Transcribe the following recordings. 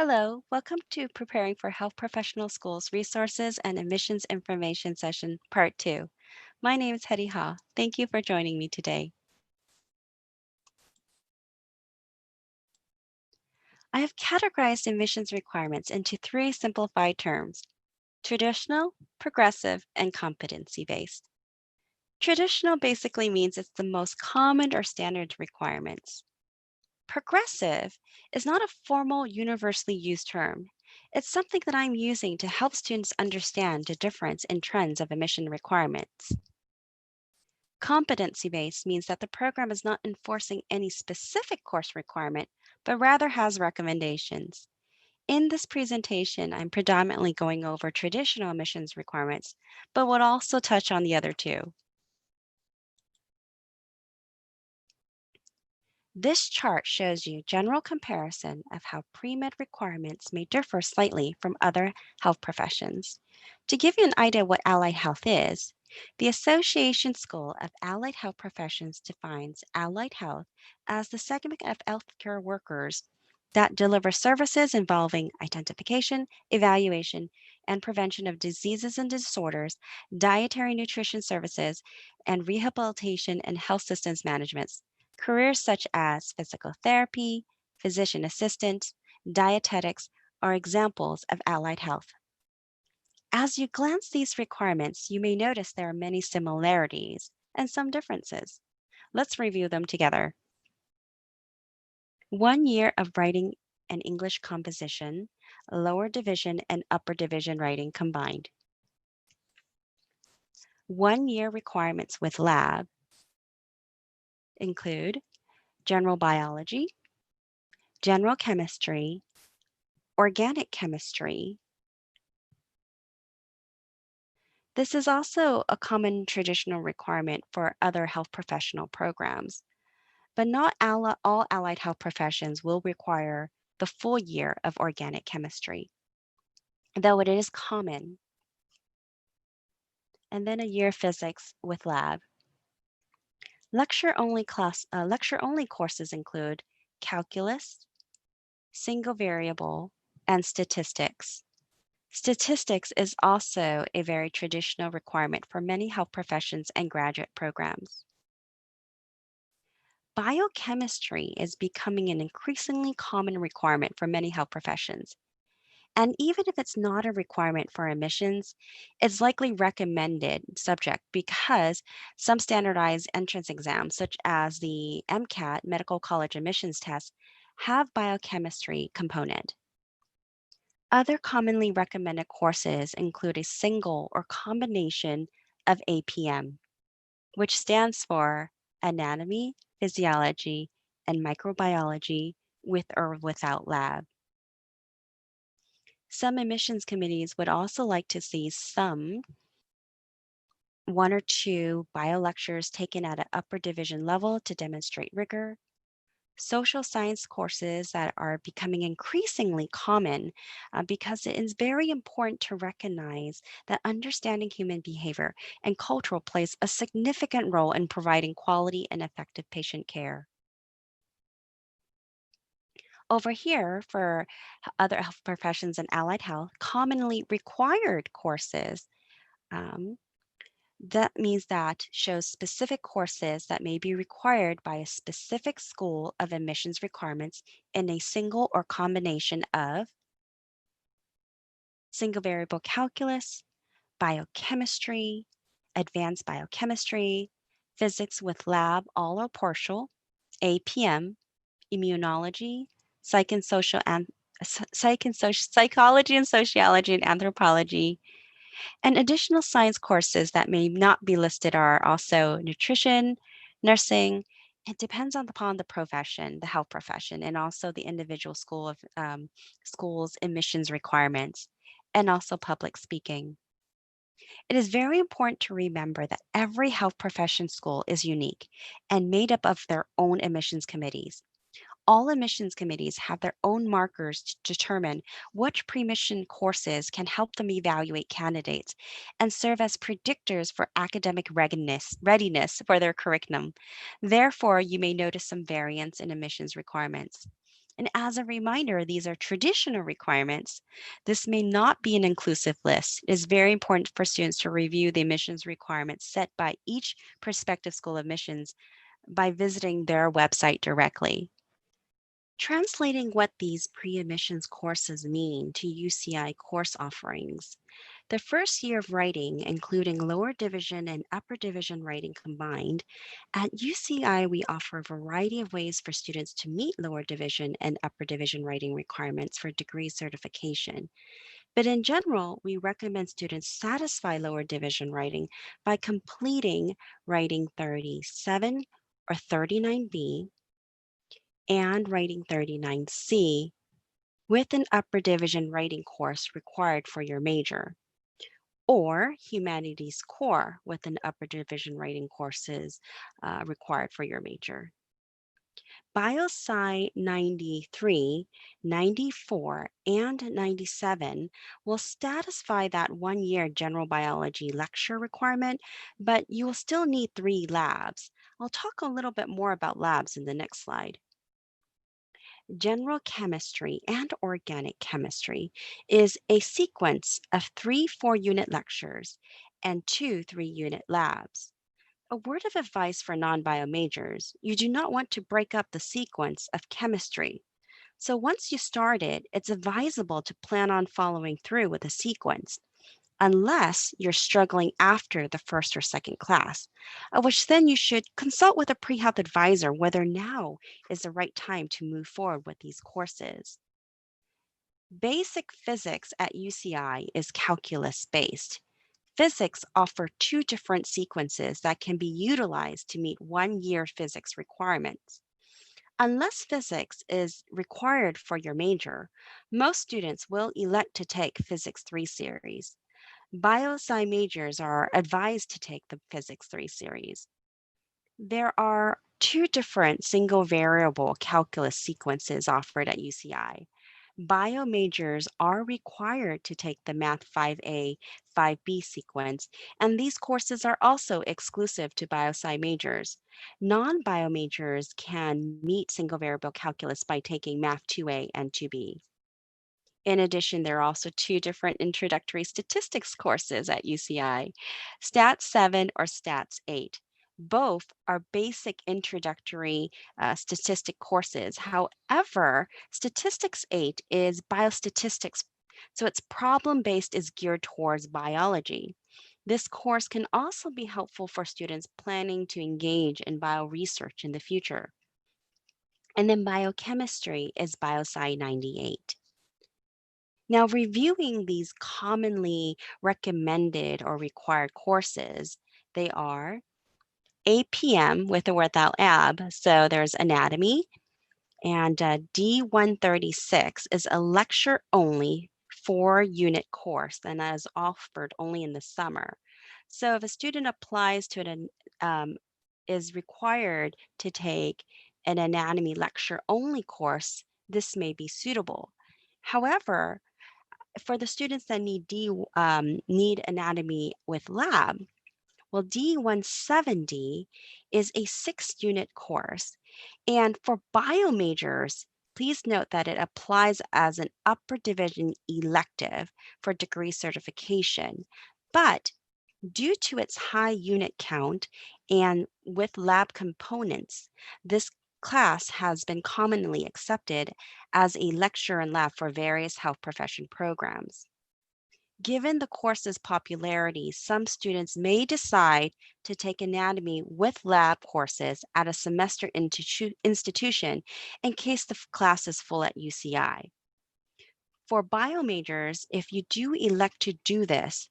Hello, welcome to Preparing for Health Professional Schools Resources and Admissions Information Session, Part 2. My name is Hedy Ha. Thank you for joining me today. I have categorized admissions requirements into three simplified terms: traditional, progressive, and competency-based. Traditional basically means it's the most common or standard requirements. Progressive is not a formal, universally used term. It's something that I'm using to help students understand the difference in trends of admission requirements. Competency based means that the program is not enforcing any specific course requirement, but rather has recommendations. In this presentation, I'm predominantly going over traditional admissions requirements, but would also touch on the other two. This chart shows you general comparison of how pre-med requirements may differ slightly from other health professions. To give you an idea what allied health is, the Association School of Allied Health Professions defines allied health as the segment of healthcare workers that deliver services involving identification, evaluation, and prevention of diseases and disorders, dietary nutrition services, and rehabilitation and health systems management. Careers such as physical therapy, physician assistant, dietetics are examples of allied health. As you glance these requirements, you may notice there are many similarities and some differences. Let's review them together. 1 year of writing and English composition, lower division and upper division writing combined. 1 year requirements with lab include general biology, general chemistry, organic chemistry. This is also a common traditional requirement for other health professional programs, but not all allied health professions will require the full year of organic chemistry, though it is common. And then a year of physics with lab. Lecture-only courses include calculus, single variable, and statistics. Statistics is also a very traditional requirement for many health professions and graduate programs. Biochemistry is becoming an increasingly common requirement for many health professions. And even if it's not a requirement for admissions, it's likely recommended subject because some standardized entrance exams, such as the MCAT, Medical College Admissions Test, have biochemistry component. Other commonly recommended courses include a single or combination of APM, which stands for Anatomy, Physiology, and Microbiology with or without lab. Some admissions committees would also like to see one or two bio lectures taken at an upper division level to demonstrate rigor. Social science courses that are becoming increasingly common because it is very important to recognize that understanding human behavior and culture plays a significant role in providing quality and effective patient care. Over here, for other health professions and allied health, commonly required courses. um, That means that shows specific courses that may be required by a specific school of admissions requirements in a single or combination of single variable calculus, biochemistry, advanced biochemistry, physics with lab all or partial, APM, immunology, psych and social and psychology and sociology and anthropology. And additional science courses that may not be listed are also nutrition, nursing. It depends upon the profession, the health profession, and also the individual school's admissions requirements, and also public speaking. It is very important to remember that every health profession school is unique and made up of their own admissions committees. All admissions committees have their own markers to determine which pre-admission courses can help them evaluate candidates and serve as predictors for academic readiness for their curriculum. Therefore, you may notice some variance in admissions requirements. And as a reminder, these are traditional requirements. This may not be an inclusive list. It is very important for students to review the admissions requirements set by each prospective school of admissions by visiting their website directly. Translating what these pre-admissions courses mean to UCI course offerings. The first year of writing, including lower division and upper division writing combined, at UCI we offer a variety of ways for students to meet lower division and upper division writing requirements for degree certification. But in general, we recommend students satisfy lower division writing by completing writing 37 or 39B and writing 39C with an upper division writing course required for your major, or humanities core with an upper division writing courses required for your major. BioSci 93, 94, and 97 will satisfy that 1 year general biology lecture requirement, but you will still need 3 labs. I'll talk a little bit more about labs in the next slide. General chemistry and organic chemistry is a sequence of 3 4-unit lectures and 2 3-unit labs. A word of advice for non-bio majors, you do not want to break up the sequence of chemistry. So once you start it, it's advisable to plan on following through with a sequence, unless you're struggling after the first or second class, which then you should consult with a pre-health advisor whether now is the right time to move forward with these courses. Basic physics at UCI is calculus-based. Physics offer 2 different sequences that can be utilized to meet 1-year physics requirements. Unless physics is required for your major, most students will elect to take Physics 3 series. Bio-Sci majors are advised to take the Physics 3 series. There are 2 different single variable calculus sequences offered at UCI. Bio majors are required to take the Math 5A, 5B sequence, and these courses are also exclusive to Bio-Sci majors. Non-bio majors can meet single variable calculus by taking Math 2A and 2B. In addition, there are also 2 different introductory statistics courses at UCI, Stats 7 or Stats 8. Both are basic introductory statistic courses. However, Statistics 8 is biostatistics, so its problem-based is geared towards biology. This course can also be helpful for students planning to engage in bioresearch in the future. And then biochemistry is BioSci 98. Now, reviewing these commonly recommended or required courses, they are APM with or without AB. So there's anatomy, and D136 is a lecture only 4-unit course, and that is offered only in the summer. So if a student applies to it, is required to take an anatomy lecture only course, this may be suitable. However, for the students that need anatomy with lab, well, D170 is a 6-unit course. And for bio majors, please note that it applies as an upper division elective for degree certification. But due to its high unit count and with lab components, this class has been commonly accepted as a lecture and lab for various health profession programs. Given the course's popularity, some students may decide to take anatomy with lab courses at a semester institution in case the class is full at UCI. For bio majors, if you do elect to do this,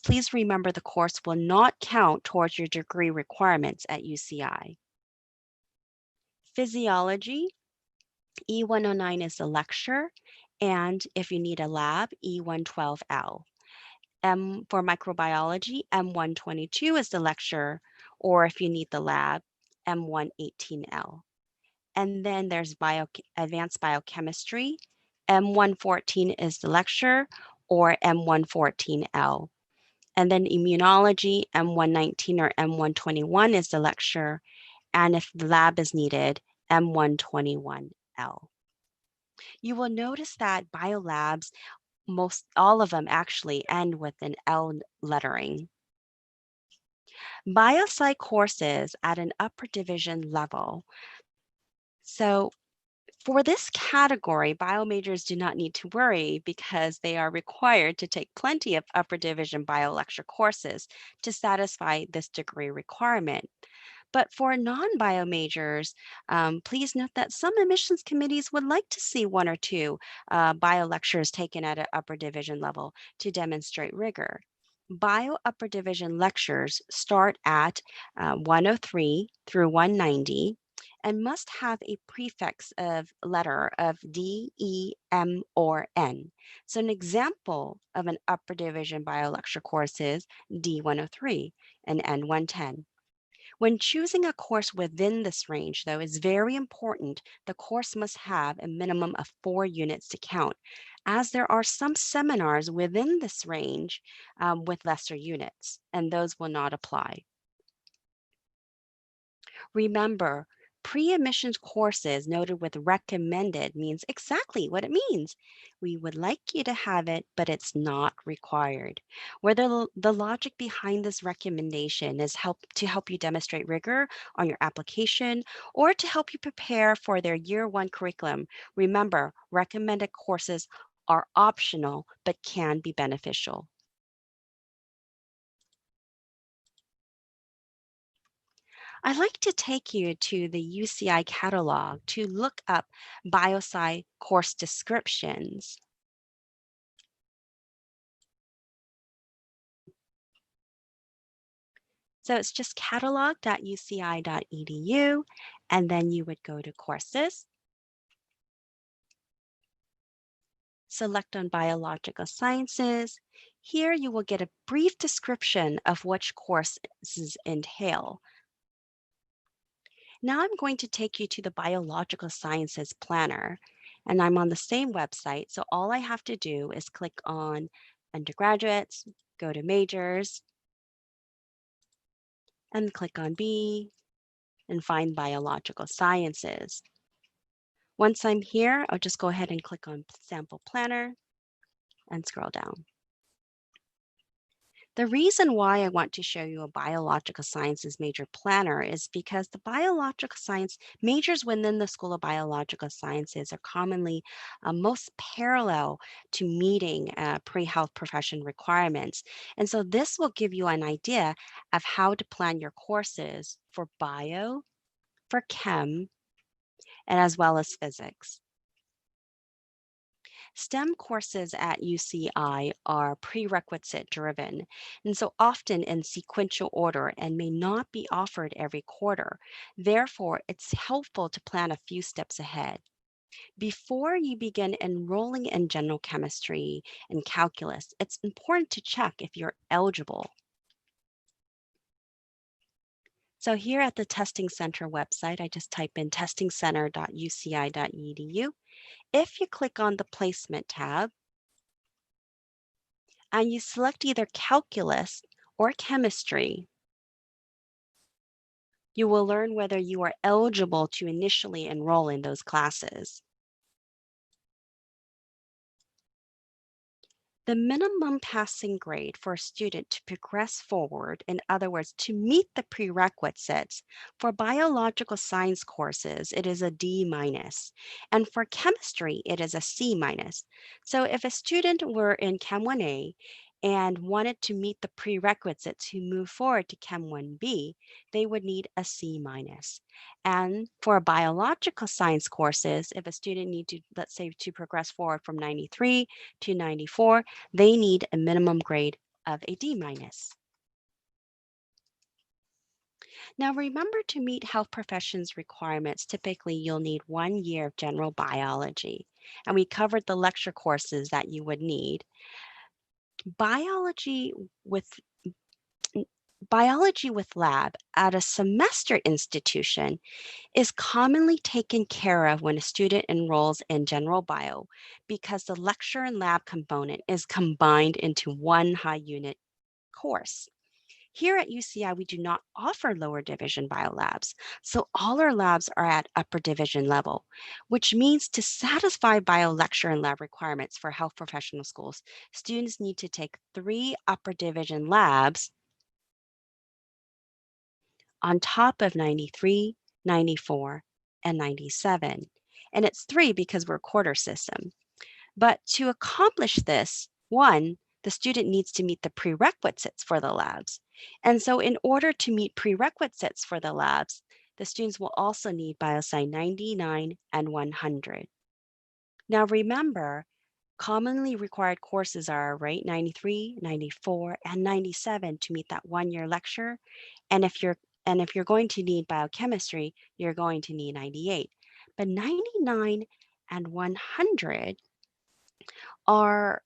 please remember the course will not count towards your degree requirements at UCI. Physiology, E109 is the lecture, and if you need a lab, E112L. For microbiology, M122 is the lecture, or if you need the lab, M118L. And then there's advanced biochemistry, M114 is the lecture, or M114L. And then immunology, M119 or M121 is the lecture, and if the lab is needed, M121L. You will notice that biolabs, most all of them actually end with an L lettering. Biosci courses at an upper division level. So for this category, bio majors do not need to worry because they are required to take plenty of upper division bio lecture courses to satisfy this degree requirement. But for non-bio majors, please note that some admissions committees would like to see one or two bio lectures taken at an upper division level to demonstrate rigor. Bio upper division lectures start at 103 through 190 and must have a prefix of letter of D, E, M, or N. So an example of an upper division bio lecture course is D103 and N110. When choosing a course within this range, though, is very important. The course must have a minimum of 4 units to count, as there are some seminars within this range with lesser units, and those will not apply. Remember, pre-admissions courses noted with recommended means exactly what it means. We would like you to have it, but it's not required. Whether the logic behind this recommendation is to help you demonstrate rigor on your application or to help you prepare for their year one curriculum. Remember, recommended courses are optional but can be beneficial. I'd like to take you to the UCI catalog to look up biosci course descriptions. So it's just catalog.uci.edu, and then you would go to courses, select on biological sciences. Here you will get a brief description of which courses entail. Now I'm going to take you to the Biological Sciences Planner, and I'm on the same website. So all I have to do is click on undergraduates, go to majors, and click on B and find Biological Sciences. Once I'm here, I'll just go ahead and click on Sample Planner and scroll down. The reason why I want to show you a biological sciences major planner is because the biological science majors within the School of Biological Sciences are commonly most parallel to meeting pre-health profession requirements. And so this will give you an idea of how to plan your courses for bio, for chem, and as well as physics. STEM courses at UCI are prerequisite driven, and so often in sequential order and may not be offered every quarter. Therefore, it's helpful to plan a few steps ahead. Before you begin enrolling in general chemistry and calculus, it's important to check if you're eligible. So here at the Testing Center website, I just type in testingcenter.uci.edu. If you click on the Placement tab, and you select either calculus or chemistry, you will learn whether you are eligible to initially enroll in those classes. The minimum passing grade for a student to progress forward, in other words, to meet the prerequisites for biological science courses, it is a D minus. And for chemistry, it is a C minus. So if a student were in Chem 1A and wanted to meet the prerequisites to move forward to Chem 1B, they would need a C minus. And for biological science courses, if a student need to, let's say, to progress forward from 93 to 94, they need a minimum grade of a D minus. Now remember, to meet health professions requirements, typically you'll need 1 year of general biology. And we covered the lecture courses that you would need. Biology with Biology with lab at a semester institution is commonly taken care of when a student enrolls in general bio because the lecture and lab component is combined into one high unit course. Here at UCI, we do not offer lower division biolabs, so all our labs are at upper division level, which means to satisfy bio lecture and lab requirements for health professional schools, students need to take 3 upper division labs on top of 93, 94, and 97. And it's 3 because we're quarter system. But to accomplish this, one, the student needs to meet the prerequisites for the labs. And so in order to meet prerequisites for the labs, the students will also need BioSci 99 and 100. Now remember, commonly required courses are, right, 93, 94, and 97 to meet that 1-year lecture. And if you're going to need biochemistry, you're going to need 98. But 99 and 100 are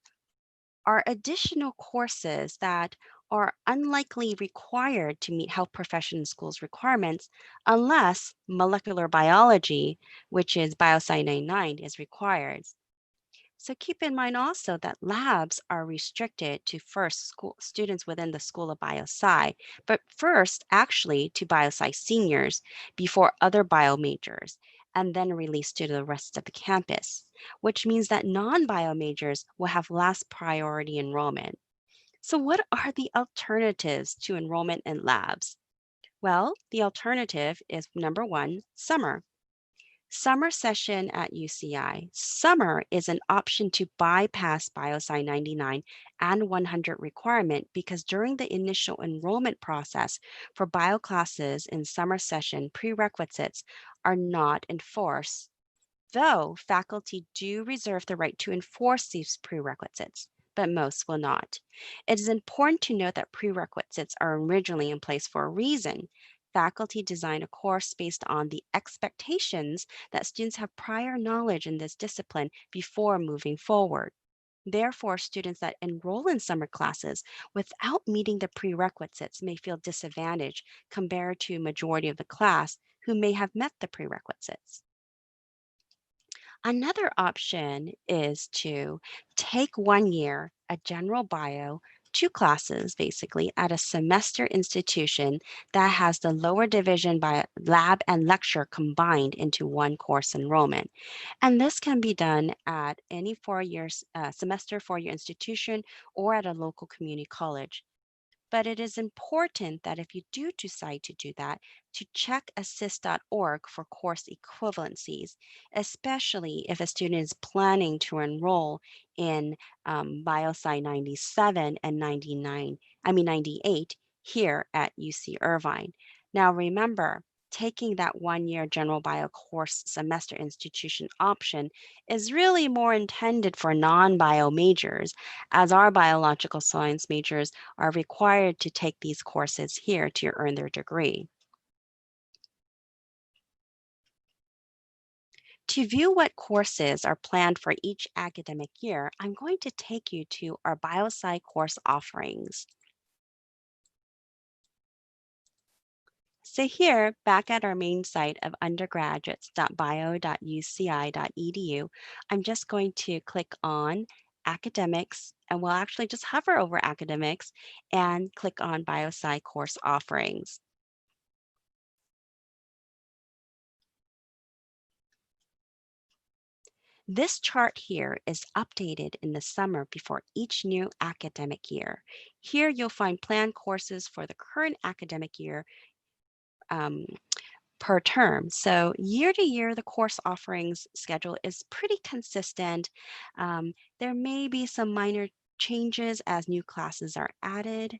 additional courses that are unlikely required to meet health profession schools requirements unless molecular biology, which is BioSci 99, is required. So keep in mind also that labs are restricted to first school students within the School of Biosci, but first actually to Biosci seniors before other bio majors, and then released to the rest of the campus, which means that non-bio majors will have last priority enrollment. So what are the alternatives to enrollment in labs? Well, the alternative is number one, summer. Summer session at UCI. Summer is an option to bypass BioSci 99 and 100 requirement because during the initial enrollment process for bio classes in summer session, prerequisites are not enforced, though faculty do reserve the right to enforce these prerequisites, but most will not. It is important to note that prerequisites are originally in place for a reason. Faculty design a course based on the expectations that students have prior knowledge in this discipline before moving forward. Therefore, students that enroll in summer classes without meeting the prerequisites may feel disadvantaged compared to majority of the class who may have met the prerequisites. Another option is to take 1 year, a general bio, 2 classes basically at a semester institution that has the lower division by lab and lecture combined into one course enrollment. And this can be done at any 4 year semester 4-year institution or at a local community college. But it is important that if you do decide to do that, to check assist.org for course equivalencies, especially if a student is planning to enroll in BioSci 97 and 98 here at UC Irvine. Now remember, taking that 1 year general bio course semester institution option is really more intended for non-bio majors, as our biological science majors are required to take these courses here to earn their degree. To view what courses are planned for each academic year, I'm going to take you to our BioSci course offerings. So here, back at our main site of undergraduates.bio.uci.edu, I'm just going to click on academics, and we'll actually just hover over academics and click on BioSci course offerings. This chart here is updated in the summer before each new academic year. Here you'll find planned courses for the current academic year um, per term. So year to year, the course offerings schedule is pretty consistent. There may be some minor changes as new classes are added.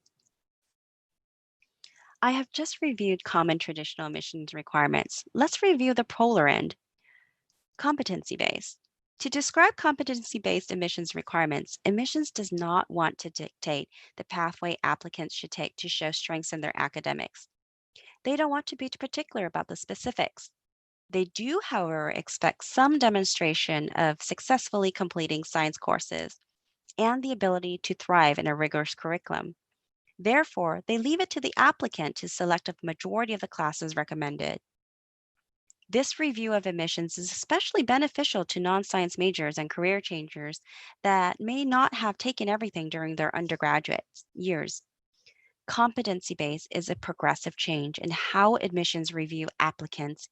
I have just reviewed common traditional admissions requirements. Let's review the polar end. Competency-based. To describe competency-based admissions requirements, admissions does not want to dictate the pathway applicants should take to show strengths in their academics. They don't want to be particular about the specifics. They do, however, expect some demonstration of successfully completing science courses and the ability to thrive in a rigorous curriculum. Therefore, they leave it to the applicant to select a majority of the classes recommended. This review of admissions is especially beneficial to non-science majors and career changers that may not have taken everything during their undergraduate years. Competency-based is a progressive change in how admissions review applicants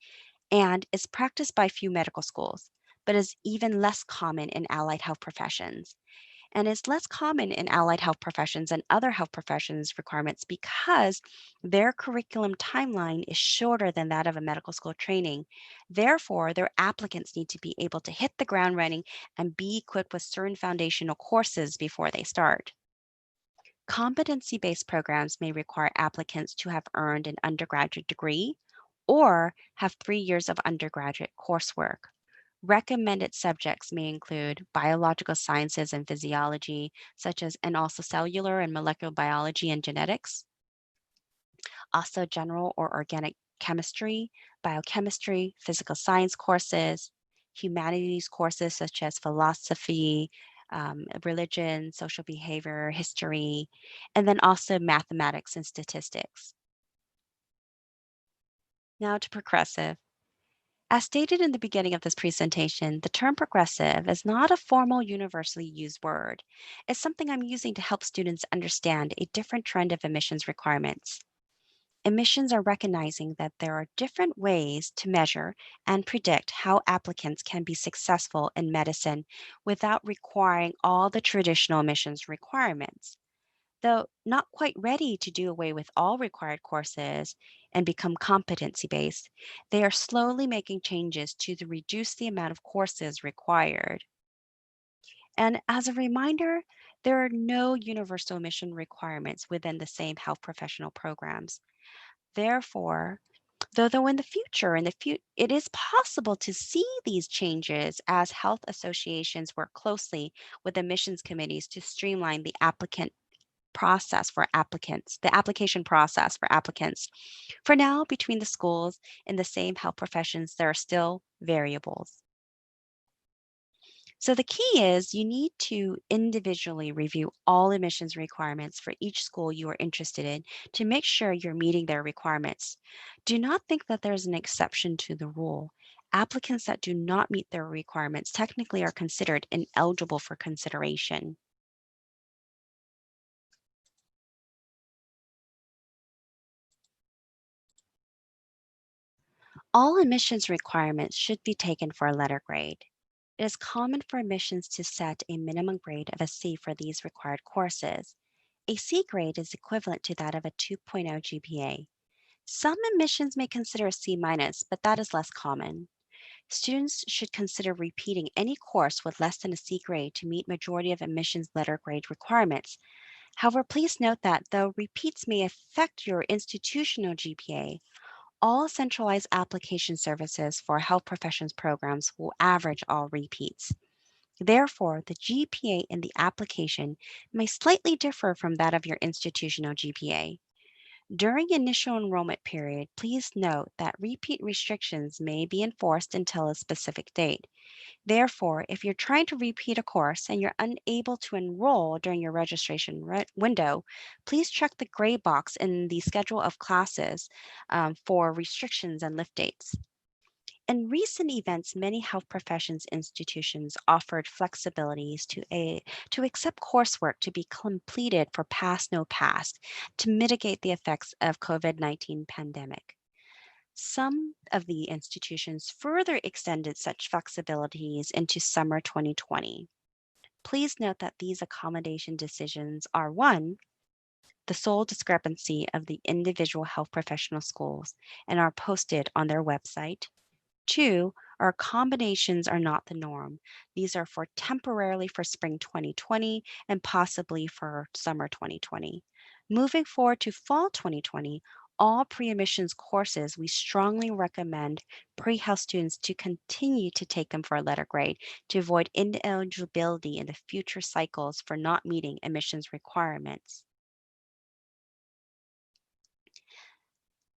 and is practiced by few medical schools, but is even less common in allied health professions. And is less common in allied health professions and other health professions requirements because their curriculum timeline is shorter than that of a medical school training. Therefore, their applicants need to be able to hit the ground running and be equipped with certain foundational courses before they start. Competency based programs may require applicants to have earned an undergraduate degree or have 3 years of undergraduate coursework. Recommended subjects may include biological sciences and physiology, such as and also cellular and molecular biology and genetics, also general or organic chemistry, biochemistry, physical science courses, humanities courses such as philosophy, religion, social behavior, history, and then also mathematics and statistics. Now to progressive. As stated in the beginning of this presentation, the term progressive is not a formal universally used word. It's something I'm using to help students understand a different trend of admissions requirements. Admissions are recognizing that there are different ways to measure and predict how applicants can be successful in medicine without requiring all the traditional admissions requirements. Though not quite ready to do away with all required courses and become competency based, they are slowly making changes to reduce the amount of courses required. And as a reminder, there are no universal admission requirements within the same health professional programs. Therefore, though in the future, it is possible to see these changes as health associations work closely with admissions committees to streamline the application process for applicants. For now, between the schools in the same health professions, there are still variables. So the key is you need to individually review all admissions requirements for each school you are interested in to make sure you're meeting their requirements. Do not think that there's an exception to the rule. Applicants that do not meet their requirements technically are considered ineligible for consideration. All admissions requirements should be taken for a letter grade. It is common for admissions to set a minimum grade of a C for these required courses. A C grade is equivalent to that of a 2.0 GPA. Some admissions may consider a C minus, but that is less common. Students should consider repeating any course with less than a C grade to meet majority of admissions letter grade requirements. However, please note that though repeats may affect your institutional GPA, all centralized application services for health professions programs will average all repeats. Therefore, the GPA in the application may slightly differ from that of your institutional GPA. During initial enrollment period, please note that repeat restrictions may be enforced until a specific date. Therefore, if you're trying to repeat a course and you're unable to enroll during your registration window, please check the gray box in the schedule of classes for restrictions and lift dates. In recent events, many health professions institutions offered flexibilities to accept coursework to be completed for pass no pass to mitigate the effects of COVID-19 pandemic. Some of the institutions further extended such flexibilities into summer 2020. Please note that these accommodation decisions are one, the sole discrepancy of the individual health professional schools and are posted on their website. Two, our combinations are not the norm. These are for temporarily for spring 2020 and possibly for summer 2020. Moving forward to fall 2020, all pre-admissions courses, we strongly recommend pre-health students to continue to take them for a letter grade to avoid ineligibility in the future cycles for not meeting admissions requirements.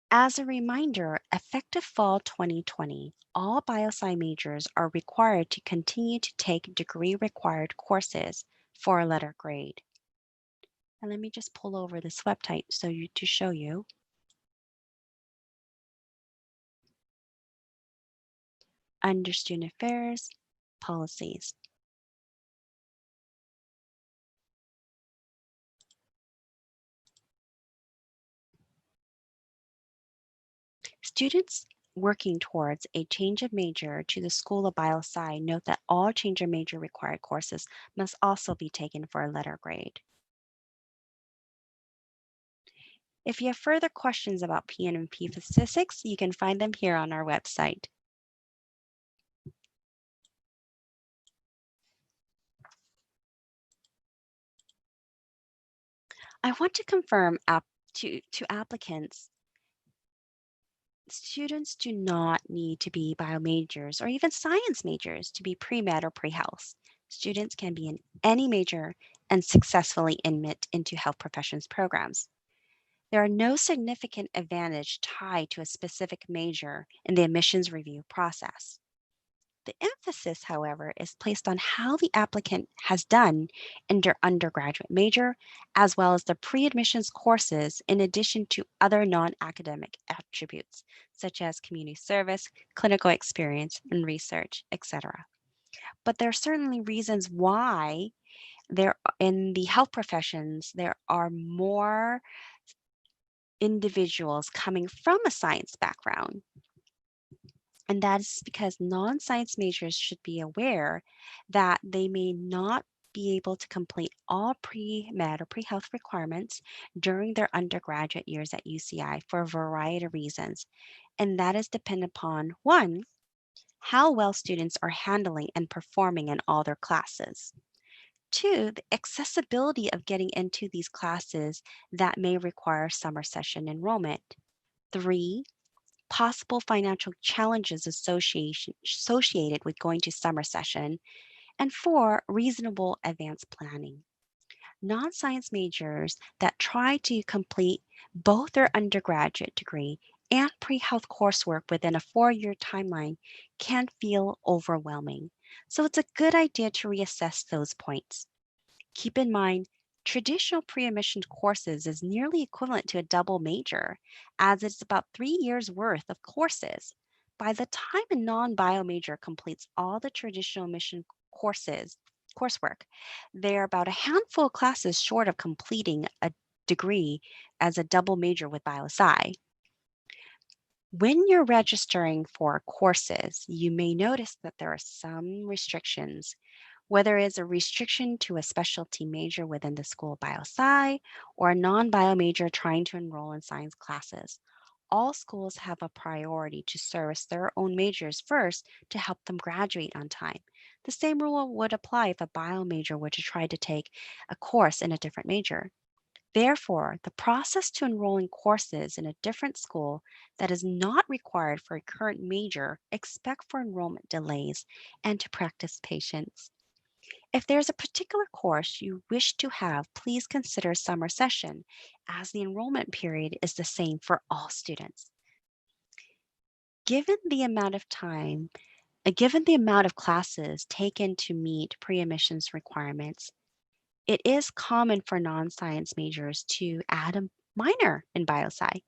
As a reminder, effective fall 2020, all biosci majors are required to continue to take degree required courses for a letter grade. And let me just pull over this website to show you. Under student affairs, policies. Students working towards a change of major to the School of Biosci note that all change of major required courses must also be taken for a letter grade. If you have further questions about PNP physics, you can find them here on our website. I want to confirm to applicants, students do not need to be bio majors or even science majors to be pre-med or pre-health. Students can be in any major and successfully admit into health professions programs. There are no significant advantage tied to a specific major in the admissions review process. The emphasis, however, is placed on how the applicant has done in their undergraduate major, as well as the pre-admissions courses, in addition to other non-academic attributes, such as community service, clinical experience, and research, etc. But there are certainly reasons why in the health professions, there are more individuals coming from a science background. And that is because non-science majors should be aware that they may not be able to complete all pre-med or pre-health requirements during their undergraduate years at UCI for a variety of reasons. And that is dependent upon one, how well students are handling and performing in all their classes. Two, the accessibility of getting into these classes that may require summer session enrollment. Three, possible financial challenges associated with going to summer session. And four, reasonable advanced planning. Non-science majors that try to complete both their undergraduate degree and pre-health coursework within a 4-year timeline can feel overwhelming. So it's a good idea to reassess those points. Keep in mind, traditional pre-admission courses is nearly equivalent to a double major, as it's about 3 years worth of courses. By the time a non-bio major completes all the traditional admission coursework, they're about a handful of classes short of completing a degree as a double major with BioSci. When you're registering for courses, you may notice that there are some restrictions, whether it's a restriction to a specialty major within the School of Biosci or a non-bio major trying to enroll in science classes. All schools have a priority to service their own majors first to help them graduate on time. The same rule would apply if a bio major were to try to take a course in a different major. Therefore, the process to enroll in courses in a different school that is not required for a current major, expect for enrollment delays and to practice patience. If there's a particular course you wish to have, please consider summer session, as the enrollment period is the same for all students. Given the amount of time, given the amount of classes taken to meet pre-admissions requirements, it is common for non-science majors to add a minor in biosci,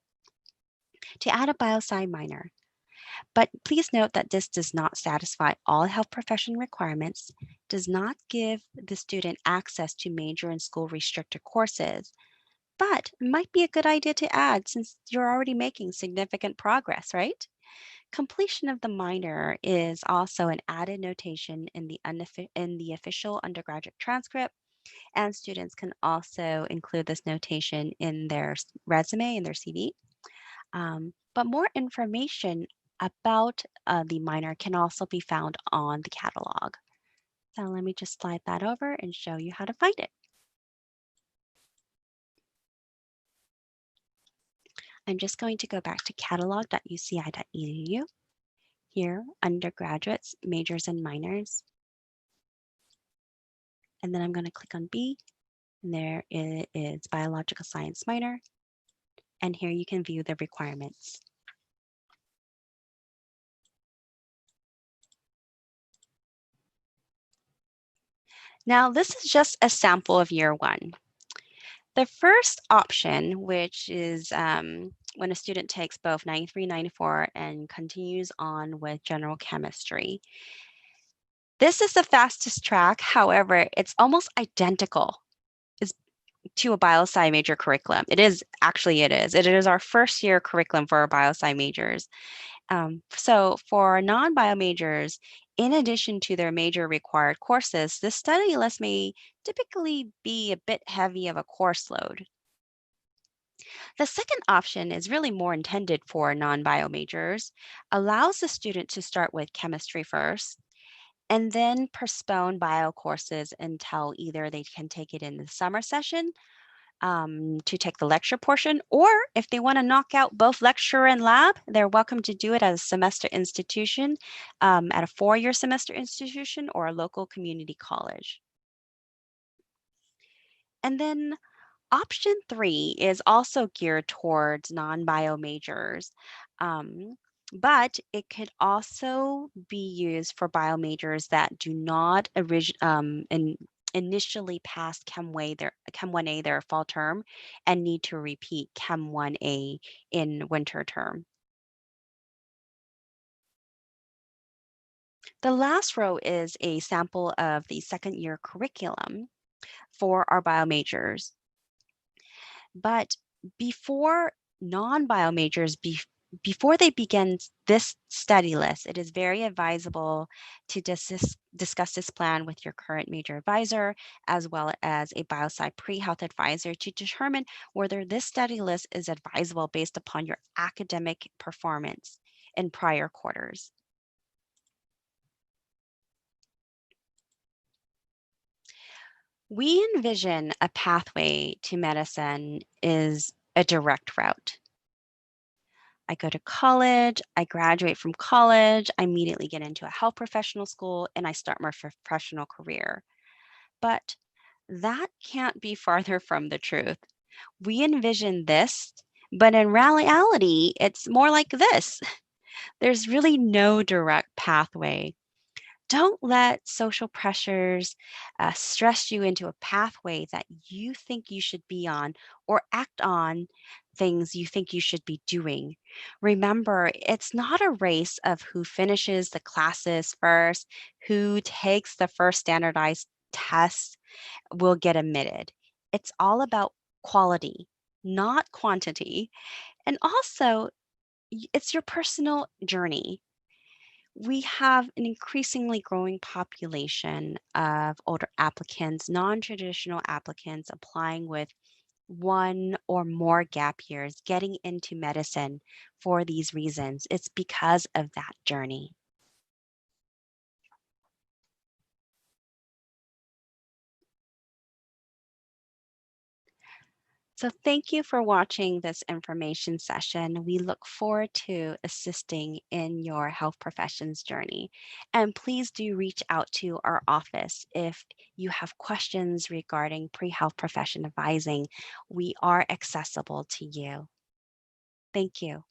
minor. But please note that this does not satisfy all health profession requirements, does not give the student access to major and school restricted courses, but it might be a good idea to add since you're already making significant progress, right? Completion of the minor is also an added notation in the official undergraduate transcript, and students can also include this notation in their resume and their CV. But more information about the minor can also be found on the catalog. So let me just slide that over and show you how to find it. I'm just going to go back to catalog.uci.edu. Here, undergraduates, majors, and minors. And then I'm going to click on B, and there it is biological science minor. And here you can view the requirements. Now, this is just a sample of year one. The first option, which is when a student takes both 93, 94, and continues on with general chemistry. This is the fastest track. However, it's almost identical. to a biosci major curriculum. It is actually it is. It is our first year curriculum for our biosci majors. So for non-bio majors, in addition to their major required courses, this study list may typically be a bit heavy of a course load. The second option is really more intended for non-bio majors, allows the student to start with chemistry first, and then postpone bio courses until either they can take it in the summer session to take the lecture portion, or if they want to knock out both lecture and lab, they're welcome to do it at a semester institution, at a four-year semester institution or a local community college. And then option three is also geared towards non-bio majors, but it could also be used for bio majors that do not initially pass Chem 1A their fall term and need to repeat Chem 1A in winter term. The last row is a sample of the second year curriculum for our bio majors. But before non-bio majors, before they begin this study list, it is very advisable to discuss this plan with your current major advisor, as well as a biosci pre-health advisor to determine whether this study list is advisable based upon your academic performance in prior quarters. We envision a pathway to medicine is a direct route. I go to college, I graduate from college, I immediately get into a health professional school, and I start my professional career. But that can't be farther from the truth. We envision this, but in reality, it's more like this. There's really no direct pathway. Don't let social pressures stress you into a pathway that you think you should be on or act on things you think you should be doing. Remember, it's not a race of who finishes the classes first, who takes the first standardized test will get admitted. It's all about quality, not quantity. And also, it's your personal journey. We have an increasingly growing population of older applicants, non-traditional applicants applying with one or more gap years, getting into medicine for these reasons. It's because of that journey. So thank you for watching this information session. We look forward to assisting in your health professions journey. And please do reach out to our office if you have questions regarding pre-health profession advising. We are accessible to you. Thank you.